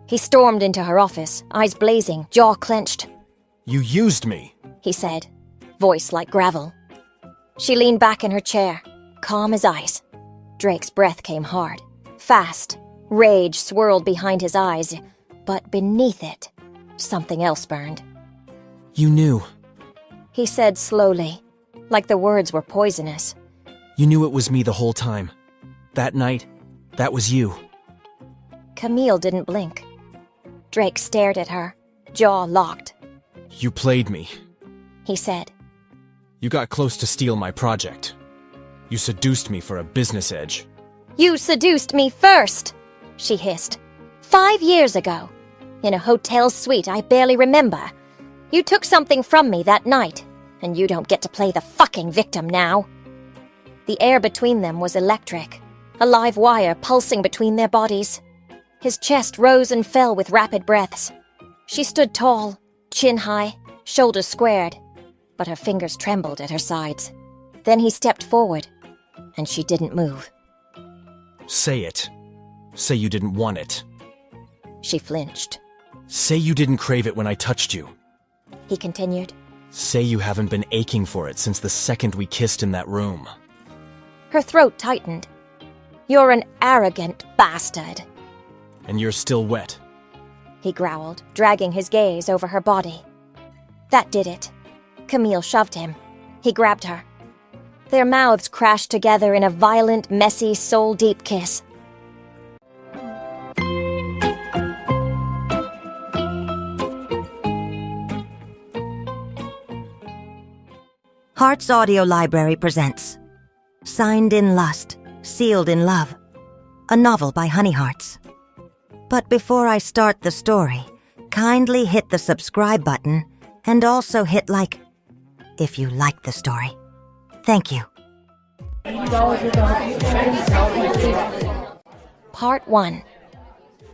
He stormed into her office, eyes blazing, jaw clenched. You used me, he said, voice like gravel. She leaned back in her chair, calm as ice. Drake's breath came hard, fast. Rage swirled behind his eyes, but beneath it, something else burned. You knew. He said slowly, like the words were poisonous. You knew it was me the whole time. That night, that was you. Camille didn't blink. Drake stared at her, jaw locked. You played me, he said. You got close to steal my project. You seduced me for a business edge. You seduced me first, she hissed. 5 years ago, in a hotel suite I barely remember. You took something from me that night, and you don't get to play the fucking victim now. The air between them was electric, a live wire pulsing between their bodies. His chest rose and fell with rapid breaths. She stood tall, chin high, shoulders squared, but her fingers trembled at her sides. Then he stepped forward, and she didn't move. Say it. Say you didn't want it. She flinched. Say you didn't crave it when I touched you. He continued. Say you haven't been aching for it since the second we kissed in that room. Her throat tightened. You're an arrogant bastard. And you're still wet. He growled, dragging his gaze over her body. That did it. Camille shoved him. He grabbed her. Their mouths crashed together in a violent, messy, soul-deep kiss. Heart's audio library presents Signed in Lust, Sealed in Love, a novel by Honey Hearts. But before I start the story, kindly hit the subscribe button and also hit like if you like the story. Thank you. Part 1.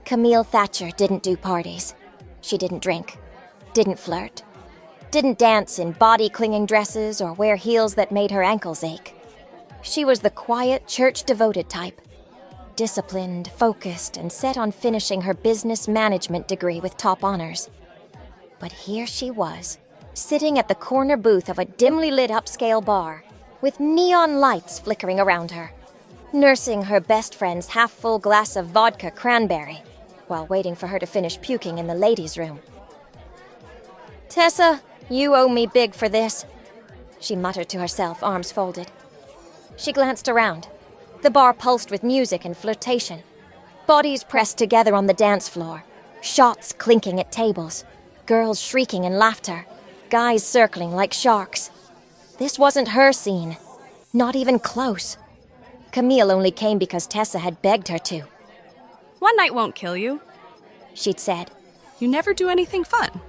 Camille Thatcher didn't do parties. She didn't drink. Didn't flirt. Didn't dance in body-clinging dresses or wear heels that made her ankles ache. She was the quiet, church-devoted type. Disciplined, focused, and set on finishing her business management degree with top honors. But here she was, sitting at the corner booth of a dimly lit upscale bar, with neon lights flickering around her, nursing her best friend's half-full glass of vodka cranberry, while waiting for her to finish puking in the ladies' room. "Tessa, you owe me big for this," she muttered to herself, arms folded. She glanced around. The bar pulsed with music and flirtation. Bodies pressed together on the dance floor, shots clinking at tables, girls shrieking in laughter, guys circling like sharks. This wasn't her scene. Not even close. Camille only came because Tessa had begged her to. "One night won't kill you," she'd said. "You never do anything fun."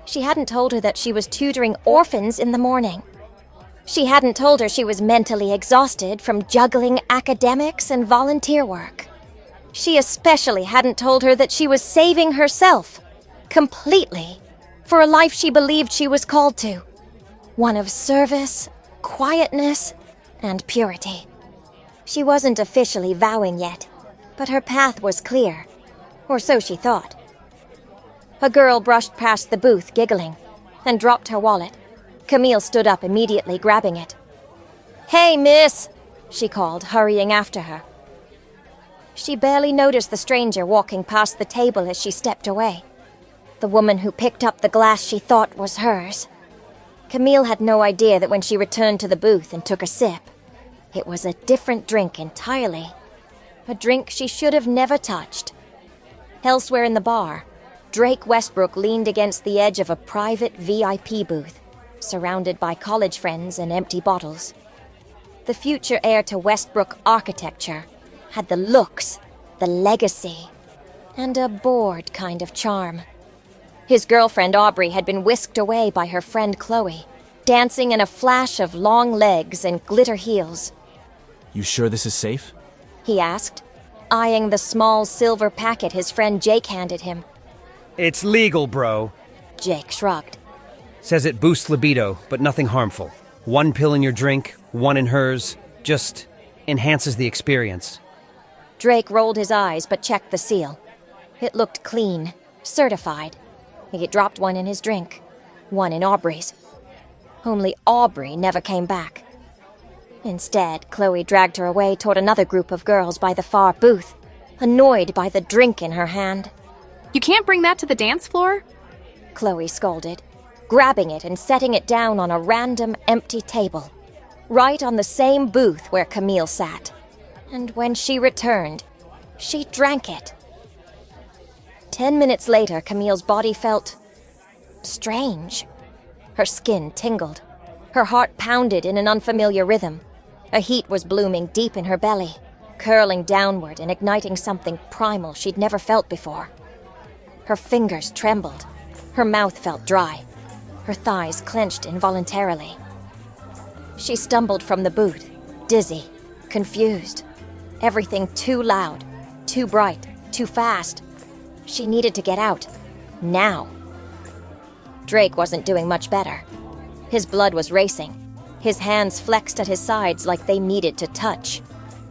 She hadn't told her that she was tutoring orphans in the morning. She hadn't told her she was mentally exhausted from juggling academics and volunteer work. She especially hadn't told her that she was saving herself, completely, for a life she believed she was called to. One of service, quietness, and purity. She wasn't officially vowing yet, but her path was clear, or so she thought. A girl brushed past the booth, giggling, and dropped her wallet. Camille stood up immediately, grabbing it. "Hey, miss!" she called, hurrying after her. She barely noticed the stranger walking past the table as she stepped away. The woman who picked up the glass she thought was hers. Camille had no idea that when she returned to the booth and took a sip, it was a different drink entirely. A drink she should have never touched. Elsewhere in the bar, Drake Westbrook leaned against the edge of a private VIP booth, surrounded by college friends and empty bottles. The future heir to Westbrook architecture had the looks, the legacy, and a bored kind of charm. His girlfriend Aubrey had been whisked away by her friend Chloe, dancing in a flash of long legs and glitter heels. You sure this is safe? He asked, eyeing the small silver packet his friend Jake handed him. It's legal, bro. Jake shrugged. Says it boosts libido, but nothing harmful. One pill in your drink, one in hers, just enhances the experience. Drake rolled his eyes but checked the seal. It looked clean, certified. He had dropped one in his drink, one in Aubrey's. Only Aubrey never came back. Instead, Chloe dragged her away toward another group of girls by the far booth, annoyed by the drink in her hand. You can't bring that to the dance floor? Chloe scolded, grabbing it and setting it down on a random empty table, right on the same booth where Camille sat. And when she returned, she drank it. 10 minutes later, Camille's body felt strange. Her skin tingled. Her heart pounded in an unfamiliar rhythm. A heat was blooming deep in her belly, curling downward and igniting something primal she'd never felt before. Her fingers trembled. Her mouth felt dry. Her thighs clenched involuntarily. She stumbled from the booth, dizzy, confused. Everything too loud, too bright, too fast. She needed to get out. Now. Drake wasn't doing much better. His blood was racing. His hands flexed at his sides like they needed to touch.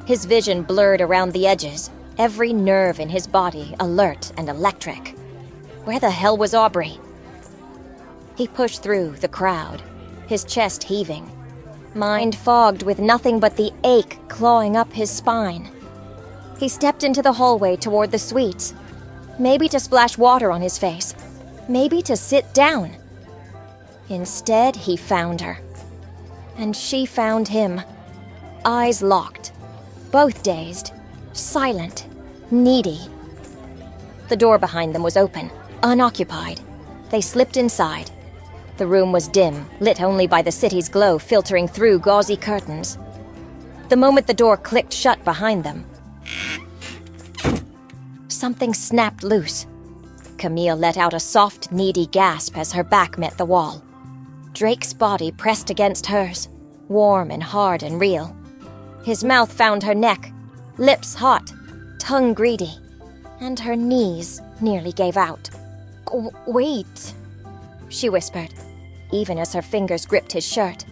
His vision blurred around the edges, every nerve in his body alert and electric. Where the hell was Aubrey? He pushed through the crowd, his chest heaving, mind fogged with nothing but the ache clawing up his spine. He stepped into the hallway toward the suites, maybe to splash water on his face, maybe to sit down. Instead, he found her. And she found him, eyes locked, both dazed, silent, needy. The door behind them was open, unoccupied. They slipped inside. The room was dim, lit only by the city's glow filtering through gauzy curtains. The moment the door clicked shut behind them, something snapped loose. Camille let out a soft, needy gasp as her back met the wall. Drake's body pressed against hers, warm and hard and real. His mouth found her neck, lips hot, tongue greedy, and her knees nearly gave out. Wait, she whispered, even as her fingers gripped his shirt.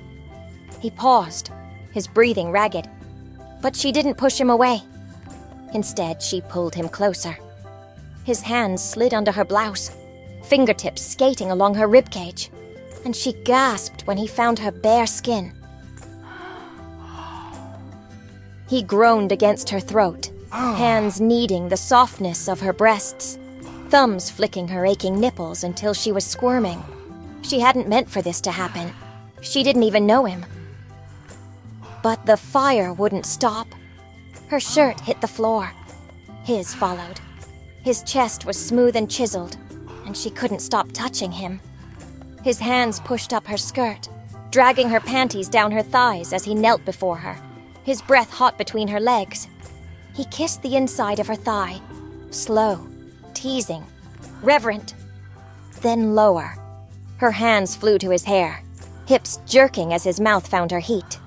He paused, his breathing ragged, but she didn't push him away. Instead, she pulled him closer. His hands slid under her blouse, fingertips skating along her ribcage, and she gasped when he found her bare skin. He groaned against her throat, hands kneading the softness of her breasts, thumbs flicking her aching nipples until she was squirming. She hadn't meant for this to happen. She didn't even know him. But the fire wouldn't stop. Her shirt hit the floor. His followed. His chest was smooth and chiseled, and she couldn't stop touching him. His hands pushed up her skirt, dragging her panties down her thighs as he knelt before her, his breath hot between her legs. He kissed the inside of her thigh, slow, teasing, reverent, then lower. Her hands flew to his hair, hips jerking as his mouth found her heat.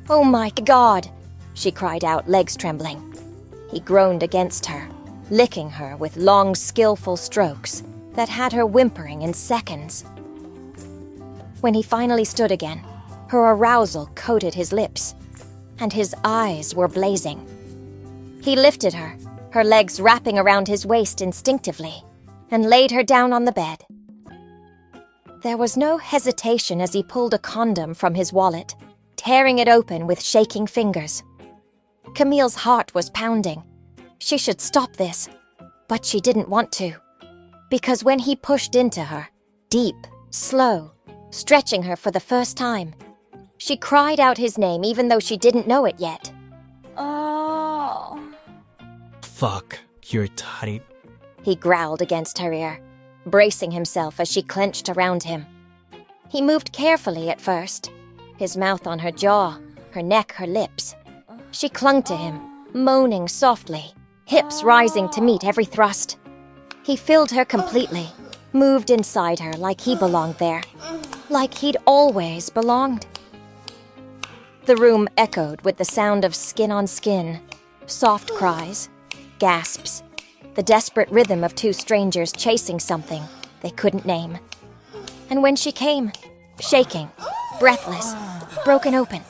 "Oh my God!" she cried out, legs trembling. He groaned against her, licking her with long, skillful strokes that had her whimpering in seconds. When he finally stood again, her arousal coated his lips, and his eyes were blazing. He lifted her, her legs wrapping around his waist instinctively, and laid her down on the bed. There was no hesitation as he pulled a condom from his wallet, tearing it open with shaking fingers. Camille's heart was pounding. She should stop this, but she didn't want to. Because when he pushed into her, deep, slow, stretching her for the first time, she cried out his name even though she didn't know it yet. Oh. Fuck, you're tight. He growled against her ear, bracing himself as she clenched around him. He moved carefully at first, his mouth on her jaw, her neck, her lips. She clung to him, moaning softly, hips rising to meet every thrust. He filled her completely, moved inside her like he belonged there, like he'd always belonged. The room echoed with the sound of skin on skin, soft cries, gasps, the desperate rhythm of two strangers chasing something they couldn't name. And when she came, shaking, breathless, broken open,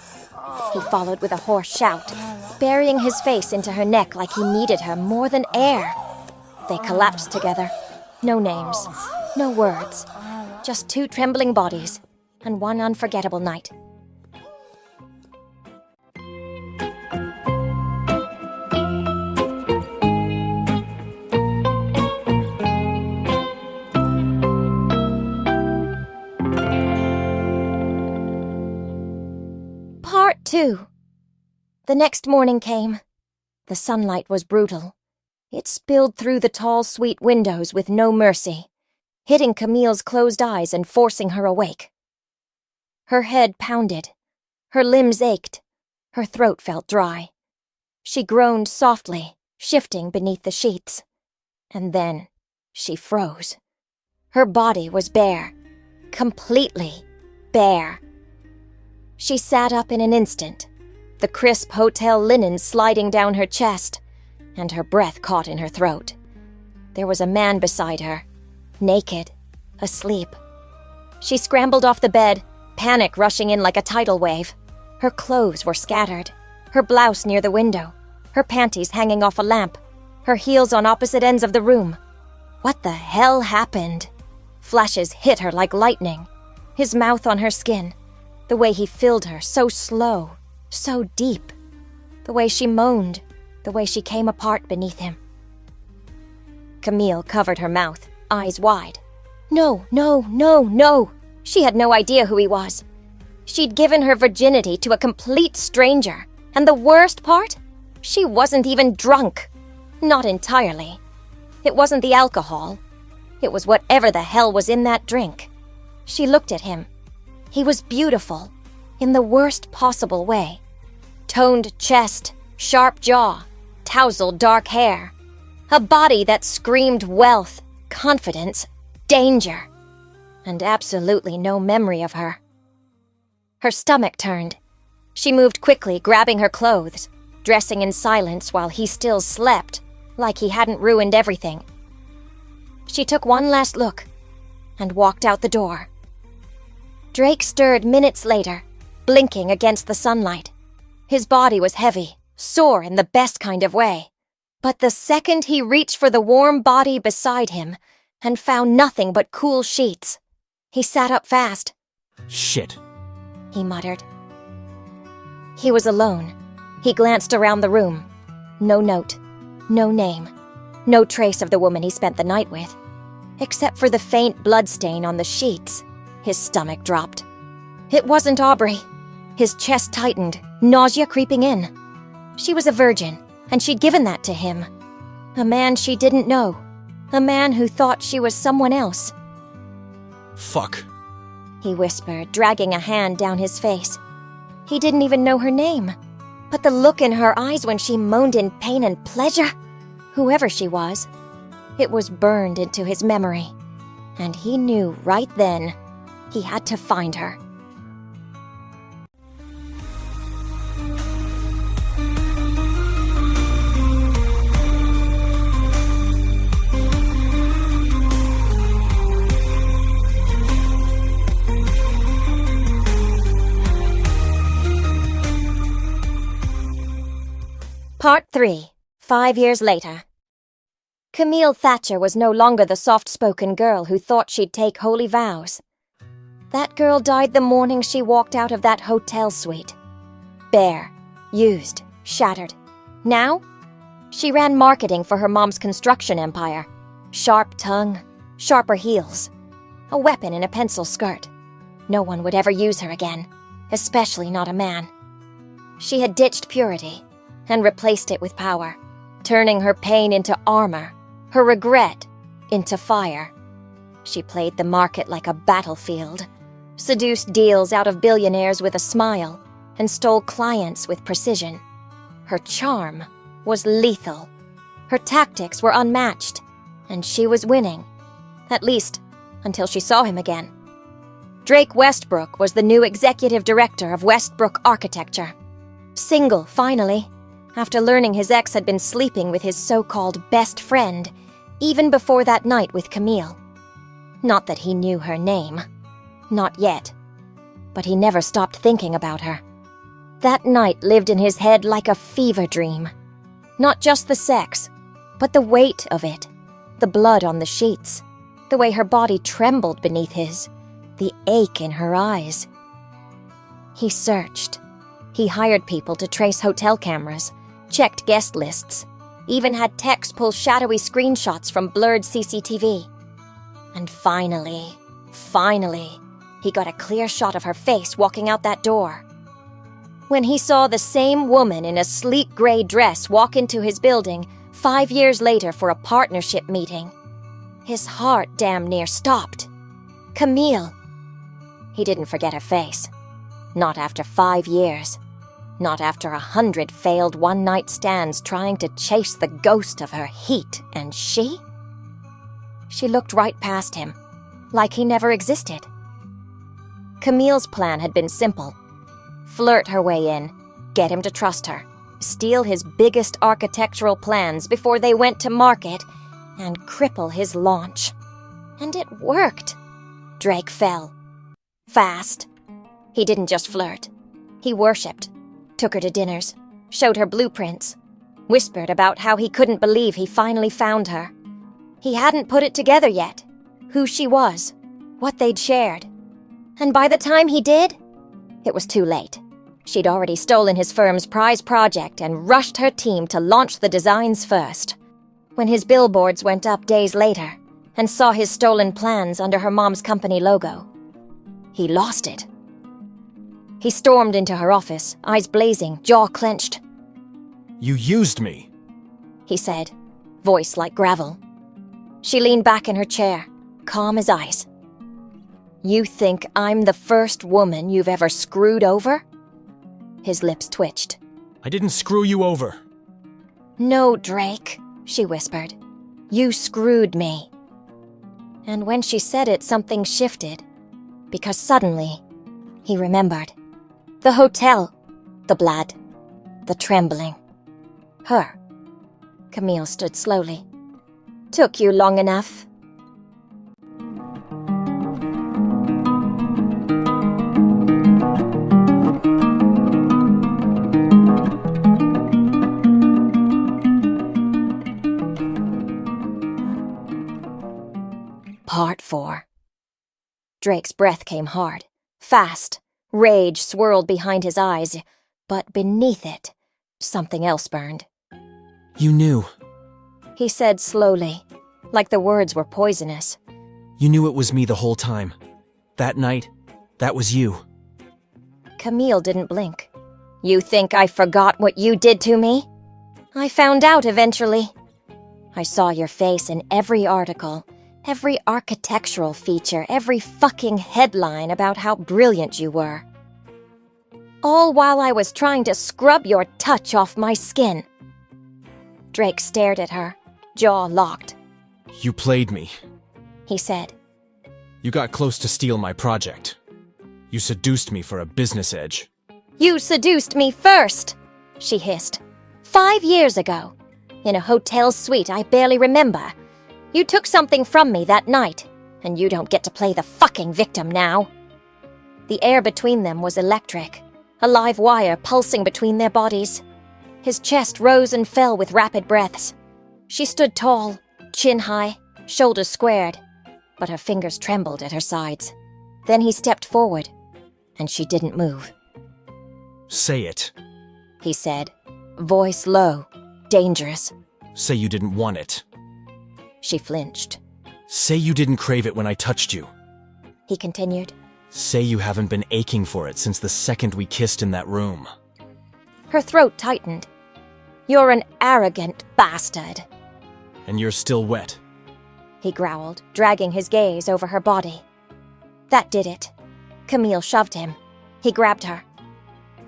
he followed with a hoarse shout, burying his face into her neck like he needed her more than air. They collapsed together. No names, no words, just two trembling bodies and one unforgettable night. Part 2. The next morning came. The sunlight was brutal. It spilled through the tall, sweet windows with no mercy, hitting Camille's closed eyes and forcing her awake. Her head pounded. Her limbs ached. Her throat felt dry. She groaned softly, shifting beneath the sheets. And then she froze. Her body was bare. Completely bare. She sat up in an instant, the crisp hotel linen sliding down her chest, and her breath caught in her throat. There was a man beside her, naked, asleep. She scrambled off the bed, panic rushing in like a tidal wave. Her clothes were scattered, her blouse near the window, her panties hanging off a lamp, her heels on opposite ends of the room. What the hell happened? Flashes hit her like lightning, his mouth on her skin, the way he filled her so slow, so deep, the way she moaned, the way she came apart beneath him. Camille covered her mouth, eyes wide. No, no, no, no! She had no idea who he was. She'd given her virginity to a complete stranger, and the worst part? She wasn't even drunk. Not entirely. It wasn't the alcohol. It was whatever the hell was in that drink. She looked at him. He was beautiful, in the worst possible way. Toned chest, sharp jaw, tousled dark hair. A body that screamed wealth, confidence, danger, and absolutely no memory of her. Her stomach turned. She moved quickly, grabbing her clothes, dressing in silence while he still slept, like he hadn't ruined everything. She took one last look and walked out the door. Drake stirred minutes later, blinking against the sunlight. His body was heavy, sore in the best kind of way. But the second he reached for the warm body beside him and found nothing but cool sheets, he sat up fast. Shit, he muttered. He was alone. He glanced around the room. No note, no name, no trace of the woman he spent the night with. Except for the faint bloodstain on the sheets, his stomach dropped. It wasn't Aubrey. His chest tightened, nausea creeping in. She was a virgin, and she'd given that to him. A man she didn't know. A man who thought she was someone else. Fuck, he whispered, dragging a hand down his face. He didn't even know her name. But the look in her eyes when she moaned in pain and pleasure, whoever she was, it was burned into his memory. And he knew right then he had to find her. Part 3. 5 years later. Camille Thatcher was no longer the soft-spoken girl who thought she'd take holy vows. That girl died the morning she walked out of that hotel suite. Bare, used, shattered. Now, she ran marketing for her mom's construction empire. Sharp tongue, sharper heels. A weapon in a pencil skirt. No one would ever use her again, especially not a man. She had ditched purity and replaced it with power, turning her pain into armor, her regret into fire. She played the market like a battlefield, seduced deals out of billionaires with a smile, and stole clients with precision. Her charm was lethal. Her tactics were unmatched, and she was winning, at least until she saw him again. Drake Westbrook was the new executive director of Westbrook Architecture. Single, finally, after learning his ex had been sleeping with his so-called best friend, even before that night with Camille. Not that he knew her name. Not yet. But he never stopped thinking about her. That night lived in his head like a fever dream. Not just the sex, but the weight of it. The blood on the sheets. The way her body trembled beneath his. The ache in her eyes. He searched. He hired people to trace hotel cameras, checked guest lists, even had techs pull shadowy screenshots from blurred CCTV. And finally, he got a clear shot of her face walking out that door. When he saw the same woman in a sleek gray dress walk into his building 5 years later for a partnership meeting, his heart damn near stopped. Camille. He didn't forget her face. Not after 5 years. Not after 100 failed one-night stands trying to chase the ghost of her heat. And she? She looked right past him, like he never existed. Camille's plan had been simple. Flirt her way in, get him to trust her, steal his biggest architectural plans before they went to market, and cripple his launch. And it worked. Drake fell. Fast. He didn't just flirt. He worshipped, took her to dinners, showed her blueprints, whispered about how he couldn't believe he finally found her. He hadn't put it together yet. Who she was, what they'd shared. And by the time he did, it was too late. She'd already stolen his firm's prize project and rushed her team to launch the designs first. When his billboards went up days later and saw his stolen plans under her mom's company logo, he lost it. He stormed into her office, eyes blazing, jaw clenched. You used me, He said, voice like gravel. She leaned back in her chair, calm as ice. You think I'm the first woman you've ever screwed over? His lips twitched. I didn't screw you over. No, Drake, she whispered. You screwed me. And when she said it, something shifted. Because suddenly, he remembered. The hotel. The blood. The trembling. Her. Camille stood slowly. Took you long enough. Part 4. Drake's breath came hard, fast. Rage swirled behind his eyes, but beneath it, something else burned. You knew. He said slowly, like the words were poisonous. You knew it was me the whole time. That night, that was you. Camille didn't blink. You think I forgot what you did to me? I found out eventually. I saw your face in every article, every architectural feature, every fucking headline about how brilliant you were. All while I was trying to scrub your touch off my skin. Drake stared at her, jaw locked. You played me, He said. You got close to steal my project. You seduced me for a business edge. You seduced me first, she hissed. 5 years ago. In a hotel suite I barely remember. You took something from me that night, and you don't get to play the fucking victim now. The air between them was electric, a live wire pulsing between their bodies. His chest rose and fell with rapid breaths. She stood tall, chin high, shoulders squared, but her fingers trembled at her sides. Then he stepped forward, and she didn't move. Say it. He said, voice low, dangerous. Say you didn't want it. She flinched. Say you didn't crave it when I touched you. He continued. Say you haven't been aching for it since the second we kissed in that room. Her throat tightened. You're an arrogant bastard. And you're still wet. He growled, dragging his gaze over her body. That did it. Camille shoved him. He grabbed her.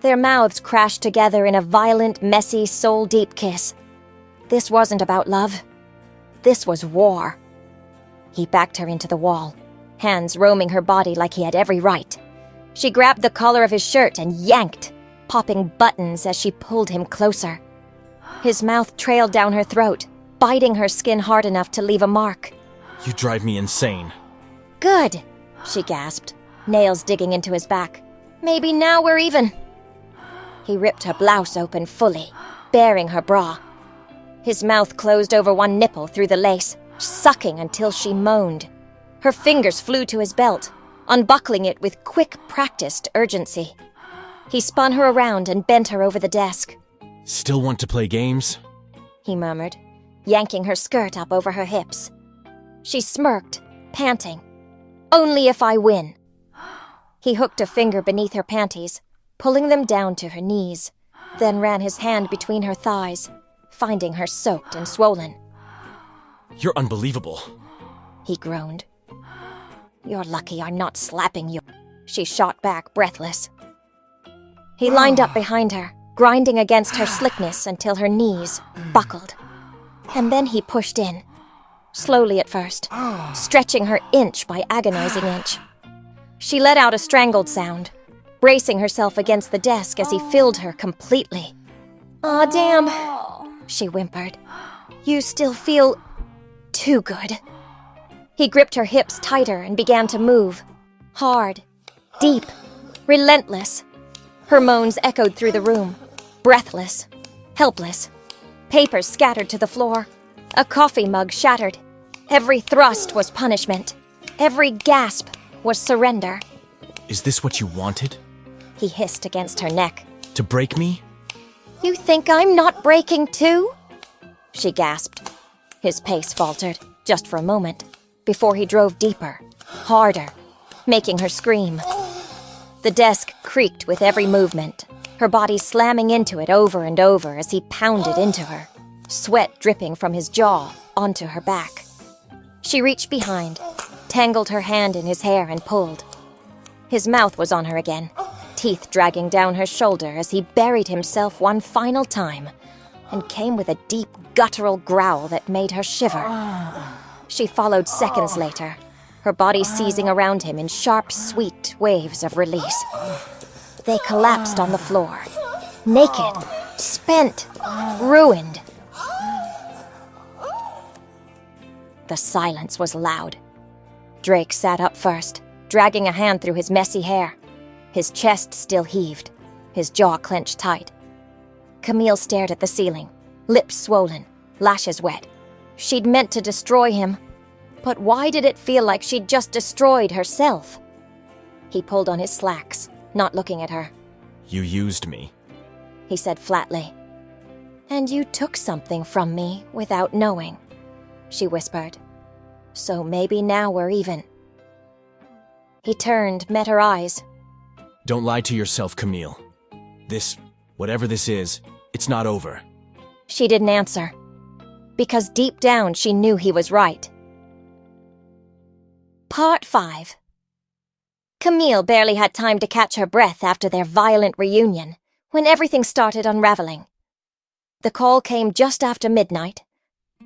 Their mouths crashed together in a violent, messy, soul-deep kiss. This wasn't about love. This was war. He backed her into the wall, hands roaming her body like he had every right. She grabbed the collar of his shirt and yanked, popping buttons as she pulled him closer. His mouth trailed down her throat, biting her skin hard enough to leave a mark. You drive me insane. Good, she gasped, nails digging into his back. Maybe now we're even. He ripped her blouse open fully, baring her bra. His mouth closed over one nipple through the lace, sucking until she moaned. Her fingers flew to his belt, unbuckling it with quick, practiced urgency. He spun her around and bent her over the desk. Still want to play games? He murmured, yanking her skirt up over her hips. She smirked, panting. Only if I win. He hooked a finger beneath her panties, pulling them down to her knees, then ran his hand between her thighs, finding her soaked and swollen. You're unbelievable. He groaned. You're lucky I'm not slapping you, she shot back, breathless. He lined up behind her, grinding against her slickness until her knees buckled. And then he pushed in, slowly at first, stretching her inch by agonizing inch. She let out a strangled sound, bracing herself against the desk as he filled her completely. Aw, damn, she whimpered. You still feel too good. He gripped her hips tighter and began to move. Hard, deep, relentless. Her moans echoed through the room, breathless, helpless. Papers scattered to the floor. A coffee mug shattered. Every thrust was punishment. Every gasp was surrender. Is this what you wanted? He hissed against her neck. To break me? You think I'm not breaking too? She gasped. His pace faltered, just for a moment, before he drove deeper, harder, making her scream. The desk creaked with every movement, her body slamming into it over and over as he pounded into her, sweat dripping from his jaw onto her back. She reached behind, tangled her hand in his hair and pulled. His mouth was on her again, teeth dragging down her shoulder as he buried himself one final time and came with a deep, guttural growl that made her shiver. She followed seconds later, her body seizing around him in sharp, sweet waves of release. They collapsed on the floor, naked, spent, ruined. The silence was loud. Drake sat up first, dragging a hand through his messy hair. His chest still heaved, his jaw clenched tight. Camille stared at the ceiling, lips swollen, lashes wet. She'd meant to destroy him, but why did it feel like she'd just destroyed herself? He pulled on his slacks, not looking at her. You used me, he said flatly. And you took something from me without knowing, she whispered. So maybe now we're even. He turned, met her eyes. Don't lie to yourself, Camille. This, whatever this is, it's not over. She didn't answer, because deep down she knew he was right. Part 5. Camille barely had time to catch her breath after their violent reunion, when everything started unraveling. The call came just after midnight.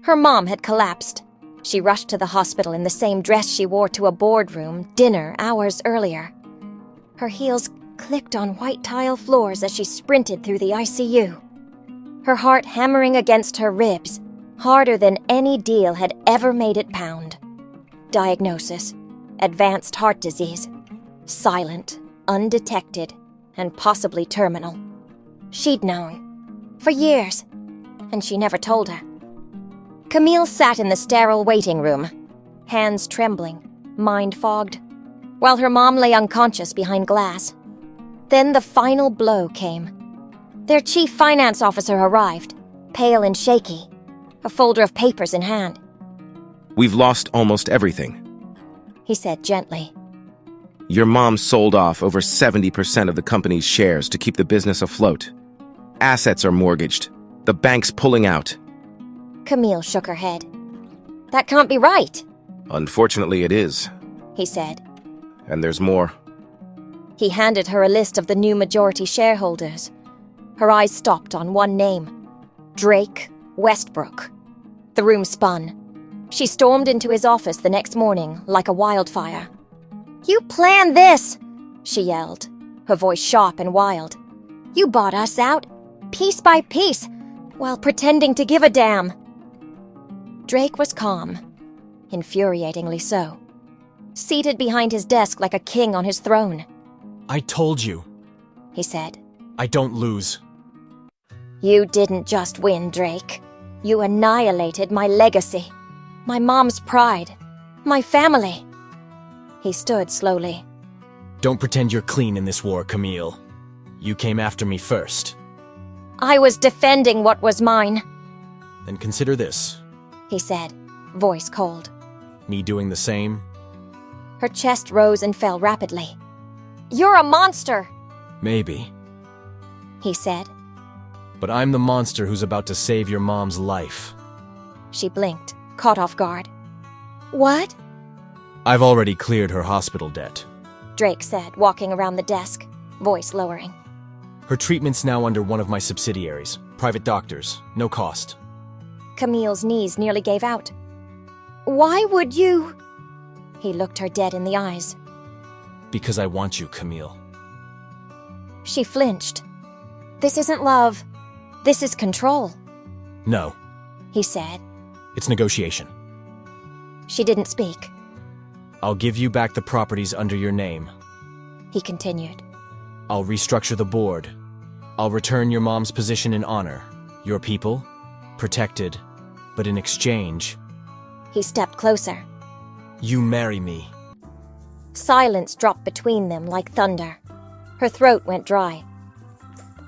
Her mom had collapsed. She rushed to the hospital in the same dress she wore to a boardroom dinner hours earlier. Her heels clicked on white tile floors as she sprinted through the ICU. Her heart hammering against her ribs, harder than any deal had ever made it pound. Diagnosis: advanced heart disease. Silent, undetected, and possibly terminal. She'd known. For years. And she never told her. Camille sat in the sterile waiting room, hands trembling, mind fogged, while her mom lay unconscious behind glass. Then the final blow came. Their chief finance officer arrived, pale and shaky, a folder of papers in hand. We've lost almost everything, he said gently. Your mom sold off over 70% of the company's shares to keep the business afloat. Assets are mortgaged. The bank's pulling out. Camille shook her head. That can't be right, Unfortunately, it is. he said. And there's more. He handed her a list of the new majority shareholders. Her eyes stopped on one name: Drake Westbrook. The room spun. She stormed into his office the next morning like a wildfire. You planned this, she yelled, her voice sharp and wild. You bought us out, piece by piece, while pretending to give a damn. Drake was calm, infuriatingly so, seated behind his desk like a king on his throne. I told you, he said. I don't lose. You didn't just win, Drake. You annihilated my legacy. My mom's pride. My family. He stood slowly. Don't pretend you're clean in this war, Camille. You came after me first. I was defending what was mine, Then consider this. he said, voice cold. Me doing the same? Her chest rose and fell rapidly. You're a monster, Maybe. he said. But I'm the monster who's about to save your mom's life. She blinked, caught off guard. What? I've already cleared her hospital debt. Drake said, walking around the desk, voice lowering. Her treatment's now under one of my subsidiaries. Private doctors. No cost. Camille's knees nearly gave out. Why would you? He looked her dead in the eyes. Because I want you, Camille. She flinched. This isn't love. This is control, No. he said. It's negotiation. She didn't speak. I'll give you back the properties under your name. He continued. I'll restructure the board. I'll return your mom's position in honor. Your people, protected, but in exchange, He stepped closer. you marry me. Silence dropped between them like thunder. Her throat went dry.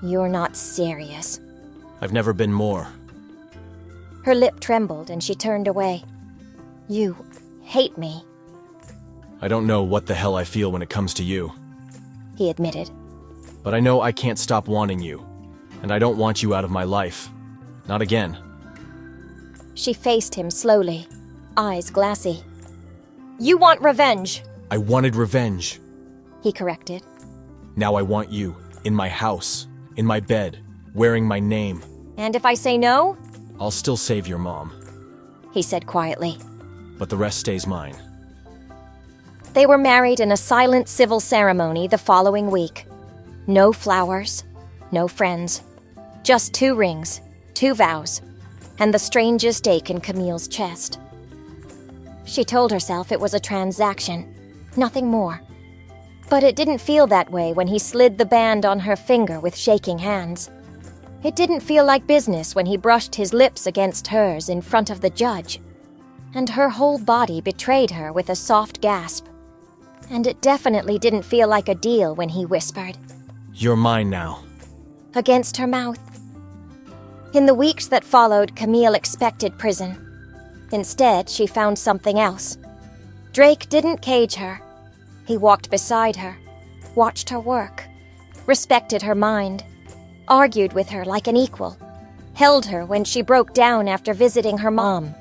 You're not serious. I've never been more. Her lip trembled and she turned away. You hate me, I don't know what the hell I feel when it comes to you, he admitted. but I know I can't stop wanting you, and I don't want you out of my life. Not again. She faced him slowly, eyes glassy. You want revenge, I wanted revenge. he corrected. Now I want you, in my house, in my bed, wearing my name. And if I say no, I'll still save your mom, he said quietly. but the rest stays mine. They were married in a silent civil ceremony the following week. No flowers, no friends. Just 2 rings, 2 vows, and the strangest ache in Camille's chest. She told herself it was a transaction, nothing more. But it didn't feel that way when he slid the band on her finger with shaking hands. It didn't feel like business when he brushed his lips against hers in front of the judge. And her whole body betrayed her with a soft gasp. And it definitely didn't feel like a deal when he whispered, You're mine now. against her mouth. In the weeks that followed, Camille expected prison. Instead, she found something else. Drake didn't cage her. He walked beside her, watched her work, respected her mind, argued with her like an equal, held her when she broke down after visiting her mom,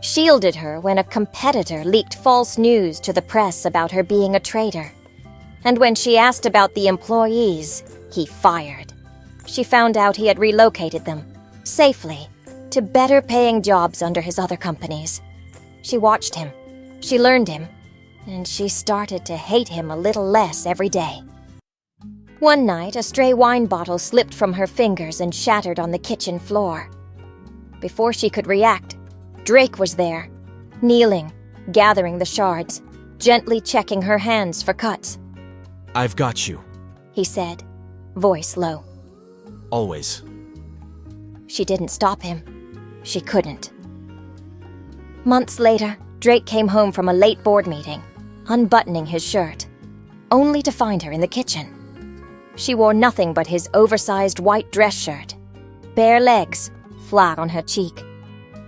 shielded her when a competitor leaked false news to the press about her being a traitor. And when she asked about the employees, he fired. She found out he had relocated them, safely, to better-paying jobs under his other companies. She watched him. She learned him. And she started to hate him a little less every day. One night, a stray wine bottle slipped from her fingers and shattered on the kitchen floor. Before she could react, Drake was there, kneeling, gathering the shards, gently checking her hands for cuts. I've got you. He said, voice low. Always. She didn't stop him. She couldn't. Months later, Drake came home from a late board meeting, unbuttoning his shirt, only to find her in the kitchen. She wore nothing but his oversized white dress shirt, bare legs, flat on her cheek,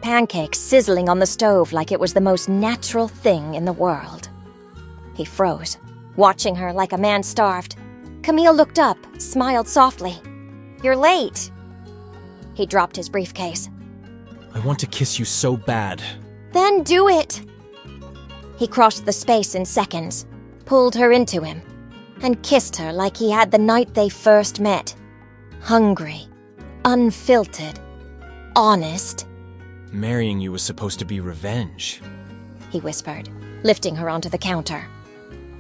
pancakes sizzling on the stove like it was the most natural thing in the world. He froze, watching her like a man starved. Camille looked up, smiled softly. You're late. He dropped his briefcase. I want to kiss you so bad. Then do it. He crossed the space in seconds, pulled her into him, and kissed her like he had the night they first met. Hungry, unfiltered, honest, Marrying you was supposed to be revenge. he whispered, lifting her onto the counter.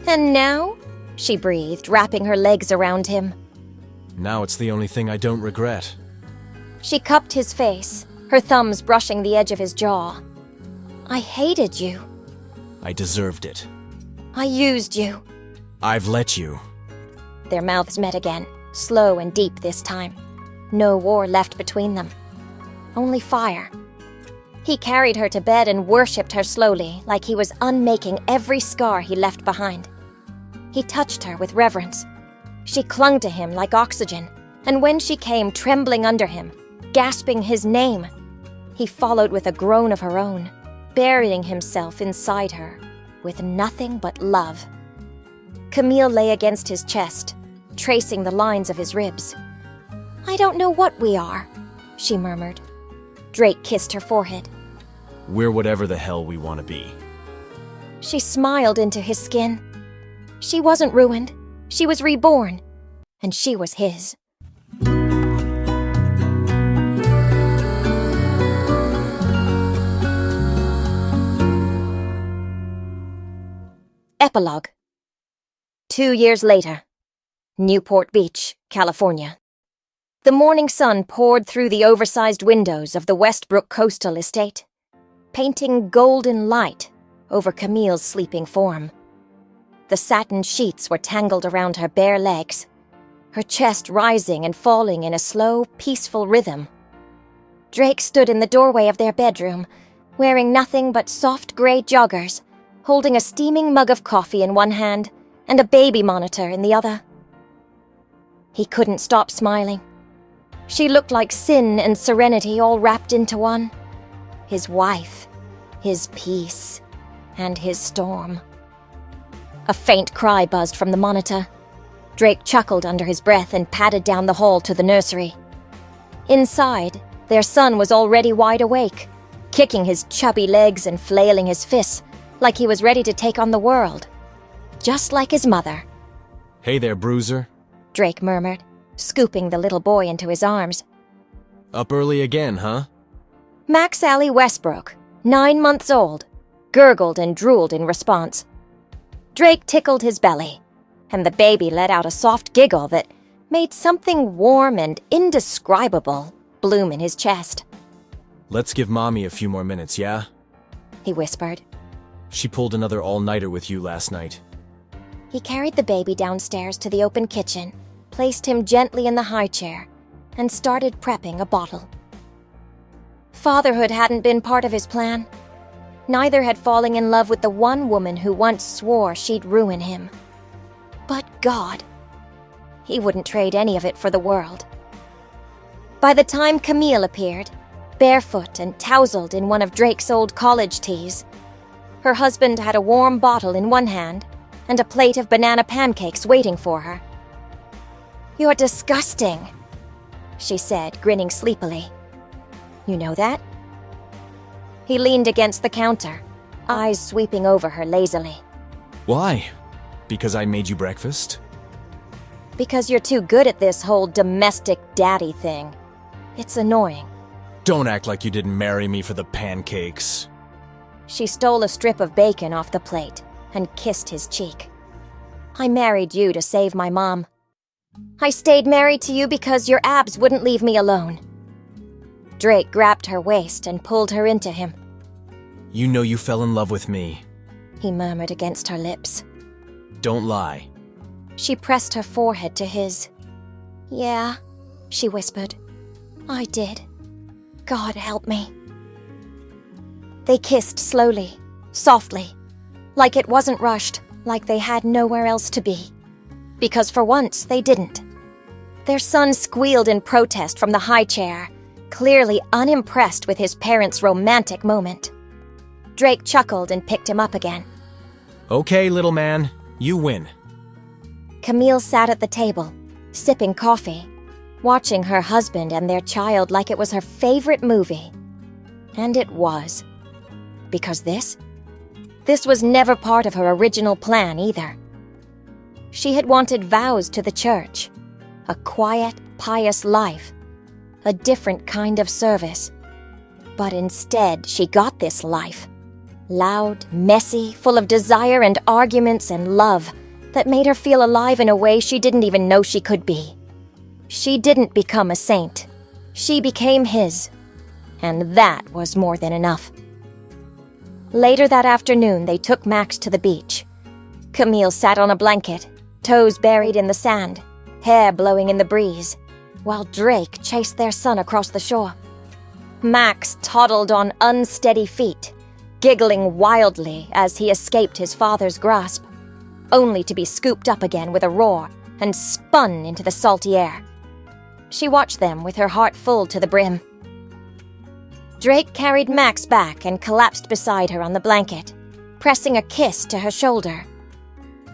And now? She breathed, wrapping her legs around him. Now it's the only thing I don't regret. She cupped his face, her thumbs brushing the edge of his jaw. I hated you. I deserved it. I used you. I've let you. Their mouths met again, slow and deep this time. No war left between them. Only fire. He carried her to bed and worshipped her slowly, like he was unmaking every scar he left behind. He touched her with reverence. She clung to him like oxygen, and when she came trembling under him, gasping his name, he followed with a groan of her own, burying himself inside her, with nothing but love. Camille lay against his chest, tracing the lines of his ribs. "I don't know what we are," she murmured. Drake kissed her forehead. We're whatever the hell we want to be. She smiled into his skin. She wasn't ruined. She was reborn. And she was his. Epilogue. 2 years later. Newport Beach, California. The morning sun poured through the oversized windows of the Westbrook coastal estate, painting golden light over Camille's sleeping form. The satin sheets were tangled around her bare legs, her chest rising and falling in a slow, peaceful rhythm. Drake stood in the doorway of their bedroom, wearing nothing but soft gray joggers, holding a steaming mug of coffee in one hand and a baby monitor in the other. He couldn't stop smiling. She looked like sin and serenity all wrapped into one. His wife, his peace, and his storm. A faint cry buzzed from the monitor. Drake chuckled under his breath and padded down the hall to the nursery. Inside, their son was already wide awake, kicking his chubby legs and flailing his fists like he was ready to take on the world. Just like his mother. Hey there, Bruiser. Drake murmured, scooping the little boy into his arms. Up early again, huh? Max Allie Westbrook, 9 months old, gurgled and drooled in response. Drake tickled his belly, and the baby let out a soft giggle that made something warm and indescribable bloom in his chest. Let's give Mommy a few more minutes, yeah? He whispered. She pulled another all-nighter with you last night. He carried the baby downstairs to the open kitchen, placed him gently in the high chair, and started prepping a bottle. Fatherhood hadn't been part of his plan. Neither had falling in love with the one woman who once swore she'd ruin him. But God, he wouldn't trade any of it for the world. By the time Camille appeared, barefoot and tousled in one of Drake's old college tees, her husband had a warm bottle in one hand and a plate of banana pancakes waiting for her. "You're disgusting," she said, grinning sleepily. "You know that?" He leaned against the counter, eyes sweeping over her lazily. Why? Because I made you breakfast? "Because you're too good at this whole domestic daddy thing. It's annoying." Don't act like you didn't marry me for the pancakes. She stole a strip of bacon off the plate and kissed his cheek. "I married you to save my mom. I stayed married to you because your abs wouldn't leave me alone." Drake grabbed her waist and pulled her into him. You know you fell in love with me. He murmured against her lips. Don't lie. She pressed her forehead to his. "Yeah," she whispered. "I did. God help me." They kissed slowly, softly, like it wasn't rushed, like they had nowhere else to be. Because for once, they didn't. Their son squealed in protest from the high chair, clearly unimpressed with his parents' romantic moment. Drake chuckled and picked him up again. Okay, little man, you win. Camille sat at the table, sipping coffee, watching her husband and their child like it was her favorite movie. And it was. Because this was never part of her original plan either. She had wanted vows to the church, a quiet, pious life, a different kind of service. But instead, she got this life. Loud, messy, full of desire and arguments and love that made her feel alive in a way she didn't even know she could be. She didn't become a saint. She became his. And that was more than enough. Later that afternoon, they took Max to the beach. Camille sat on a blanket, toes buried in the sand, hair blowing in the breeze, while Drake chased their son across the shore. Max toddled on unsteady feet, giggling wildly as he escaped his father's grasp, only to be scooped up again with a roar and spun into the salty air. She watched them with her heart full to the brim. Drake carried Max back and collapsed beside her on the blanket, pressing a kiss to her shoulder.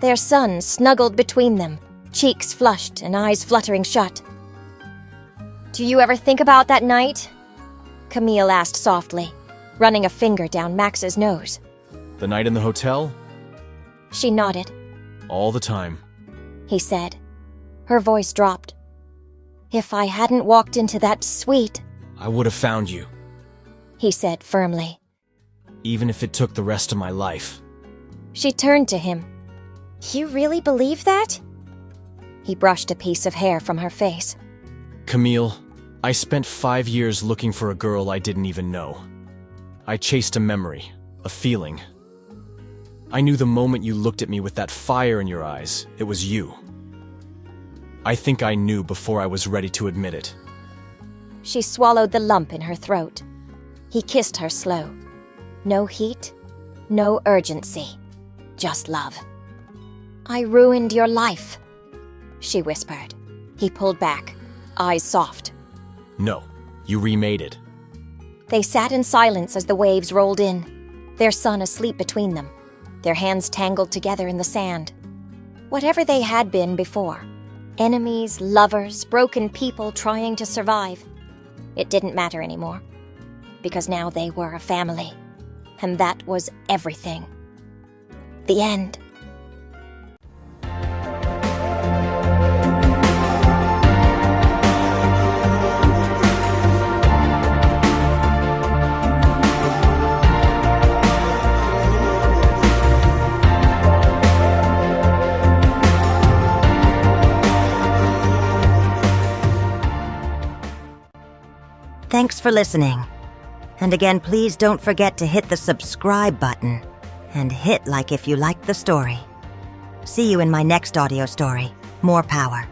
Their son snuggled between them, cheeks flushed and eyes fluttering shut. "Do you ever think about that night?" Camille asked softly, running a finger down Max's nose. The night in the hotel? She nodded. All the time. He said. Her voice dropped. "If I hadn't walked into that suite," I would have found you, he said firmly. even if it took the rest of my life. She turned to him. "You really believe that?" He brushed a piece of hair from her face. Camille, I spent 5 years looking for a girl I didn't even know. I chased a memory, a feeling. I knew the moment you looked at me with that fire in your eyes, it was you. I think I knew before I was ready to admit it. She swallowed the lump in her throat. He kissed her slow. No heat, no urgency, just love. "I ruined your life," she whispered. He pulled back, eyes soft. No, you remade it. They sat in silence as the waves rolled in, their son asleep between them, their hands tangled together in the sand. Whatever they had been before, enemies, lovers, broken people trying to survive, it didn't matter anymore, because now they were a family, and that was everything. The end. Thanks for listening. And again, please don't forget to hit the subscribe button and hit like if you liked the story. See you in my next audio story, More Power.